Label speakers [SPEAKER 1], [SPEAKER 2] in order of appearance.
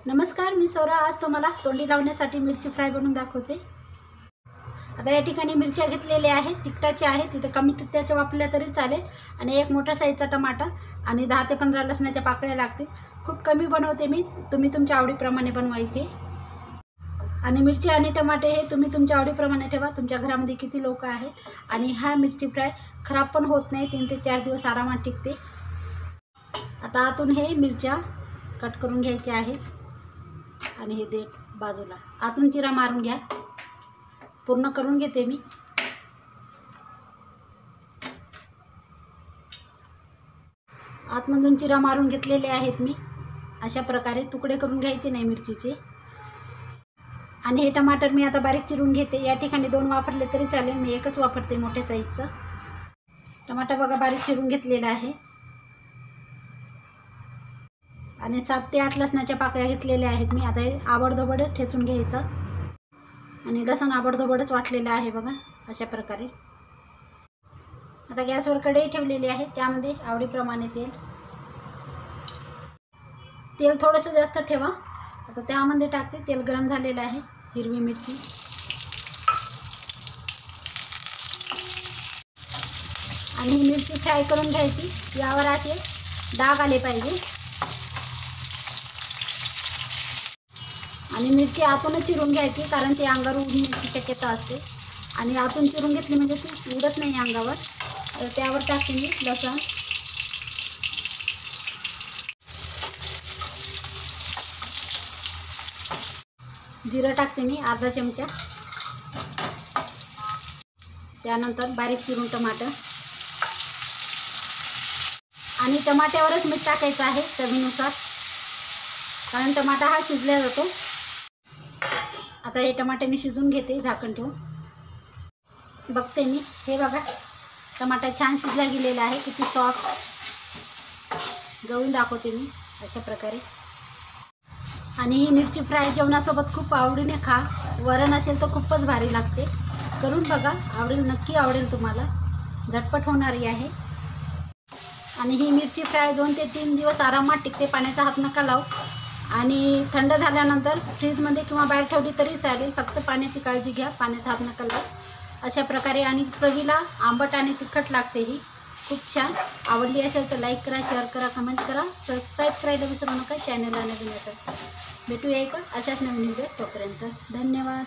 [SPEAKER 1] नमस्कार, मी सौरा. आज तुम्हाला तोंडी लावण्यासाठी मिरची फ्राय बनवून दाखवते. आता या ठिकाणी मिरच्या घेतलेल्या आहेत, तिखटाच्या आहेत. तिथे कमी तिखटाच्या वापरल्या तरी चालेल. आणि एक मोठा साईजचा टमाटा आणि 10 ते 15 लसणाच्या पाकळ्या लागतील. खूप कमी बनवते मी, तुम्ही तुमच्या आवडीप्रमाणे बनवा इथे. आणि मिरची आणि टमाटे हे तुम्ही तुमच्या आवडीप्रमाणे ठेवा, तुमच्या घरामध्ये किती लोक आहेत. आणि हा मिरची फ्राय खराब पण होत नाही, 3 ते 4 दिवस आरामात टिकते. आता आतून हे मिरच्या कट करून घ्यायच्या आहेत. आणि हे देठ बाजूला आतून चिरा मारून घ्या. पूर्ण करून घेते मी. आतमधून चिरा मारून घेतलेले आहेत मी. अशा प्रकारे तुकडे करून घ्यायचे नाही मिरचीचे. आणि हे टमाटर मी आता बारीक चिरून घेते. या ठिकाणी 2 वापरले तरी चालेल, मी एकच वापरते मोठ्या साईजचा. टमाटर बघा बारीक चिरून घेतलेला आहे. आणि 7 ते 8 लसणाच्या पाकळ्या घेतलेल्या आहेत मी. आता हे आबडधोबडच ठेचून घ्यायचं. आणि लसूण आबडधोबडच वाटलेलं आहे बघा, अशा प्रकारे. आता गॅसवर कढई ठेवलेली आहे, त्यामध्ये आवडीप्रमाणे तेल थोडंसं जास्त ठेवा. आता त्यामध्ये टाकते. तेल गरम झालेलं आहे. हिरवी मिरची आणि ही मिरची फ्राय करून घ्यायची. यावर असे डाग आले पाहिजे. आणि मिरची आतूनच चिरून घ्यायची, कारण ती अंगावर उडण्याची शक्यता असते. आणि आतून चिरून घेतली म्हणजे ती उडत नाही अंगावर. तर त्यावर टाकते मी लसूण. जिरं टाकते मी अर्धा चमचा. त्यानंतर बारीक चिरून टमाटर. आणि टमाट्यावरच मीठ टाकायचं आहे चवीनुसार, कारण टमाटा हा शिजला जातो. आता हे टमाटे मी शिजून घेते झाकण ठेवून. बघते मी. हे बघा टमाटा छान शिजला गेलेला आहे. किती सॉफ्ट. गळून दाखवते मी अशा प्रकारे. आणि ही मिरची फ्राय जेवणासोबत खूप आवडीने खा. वरण असेल तर खूपच भारी लागते. करून बघा, आवडेल, नक्की आवडेल तुम्हाला. झटपट होणारी आहे. आणि ही मिरची फ्राय 2 ते 3 दिवस आरामात टिकते. पाण्याचा हात नका लावू. आणि थंड झाल्यानंतर फ्रीजमध्ये किंवा बाहेर ठेवली तरी चालेल. फक्त पाण्याची काळजी घ्या, पाण्याचा हात नका लावू. अशा प्रकारे. आणि चवीला आंबट आणि तिखट लागते ही. खूप छान. आवडली असेल तर लाईक करा, शेअर करा, कमेंट करा, सबस्क्राईब करायला विसरू नका चॅनलला नवीन असेल. भेटूया एक अशाच नवीन व्हिडिओ. तोपर्यंत धन्यवाद.